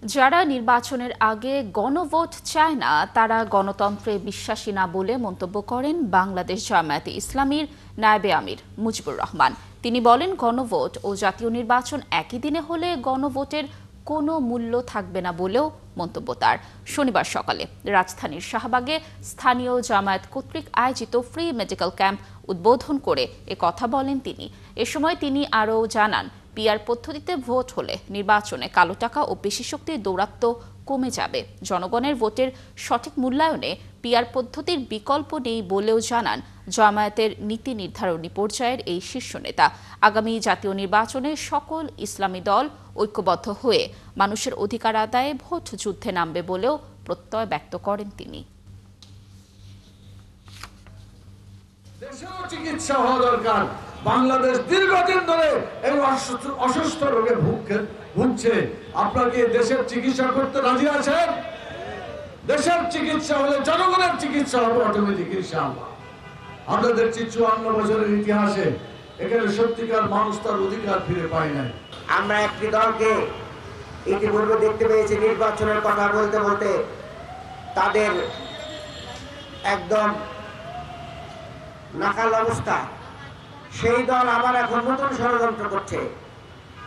যারা নির্বাচনের আগে গণভোট চায় না তারা গণতন্ত্রে বিশ্বাসী না বলে মন্তব্য করেন বাংলাদেশ জামায়াতে ইসলামীর নায়েবে আমির মুজিবুর রহমান। তিনি বলেন, গণভোট ও জাতীয় নির্বাচন একই দিনে হলে গণভোটের কোনো মূল্য থাকবে না বলেও মন্তব্য তার। শনিবার সকালে রাজধানীর শাহবাগে স্থানীয় জামায়াত কর্তৃক আয়োজিত ফ্রি মেডিকেল ক্যাম্প উদ্বোধন করে কথা বলেন তিনি। এ সময় তিনি আরও জানান, পিআর পদ্ধতিতে ভোট হলে নির্বাচনে কালো টাকা ও পেশি শক্তির দৌরাত্ম্য কমে যাবে। জনগণের ভোটের সঠিক মূল্যায়নে পিআর পদ্ধতির বিকল্প নেই বলেও জানান জামায়াতের নীতি নির্ধারণী পর্যায়ের এই শীর্ষ নেতা। আগামী জাতীয় নির্বাচনে সকল ইসলামী দল ঐক্যবদ্ধ হয়ে মানুষের অধিকার আদায়ে ভোট যুদ্ধে নামবে বলেও প্রত্যয় ব্যক্ত করেন তিনি। দেশেও চিকিৎসা হওয়া দরকার। বাংলাদেশ দীর্ঘদিন ধরে এই অসুস্থ রোগে ভুগছে। আপনারা কি দেশের চিকিৎসা করতে রাজি আছেন? দেশের চিকিৎসা হলে জনগণের চিকিৎসা হবে অটোমেটিক ইনশাআল্লাহ। আমরা দেখছি 54 বছরের ইতিহাসে এখানে সত্যিকার মানুষ তার অধিকার ফিরে পায় নাই। আমরা একটি দলকে ইতিপূর্বে দেখতে পেয়েছি নির্বাচনের কথা বলতে বলতে তাদের একদম নাকাল অবস্থা। সেই দল আবার এখন নতুন ষড়যন্ত্র করছে,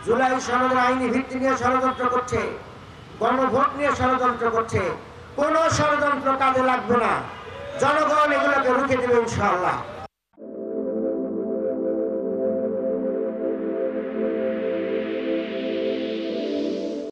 জুলাই সনদের আইনি ভিত্তি নিয়ে ষড়যন্ত্র করছে, গণভোট নিয়ে ষড়যন্ত্র করছে। কোন ষড়যন্ত্র কাজে লাগবে না, জনগণ এগুলোকে রুখে দেবে ইনশাআল্লাহ।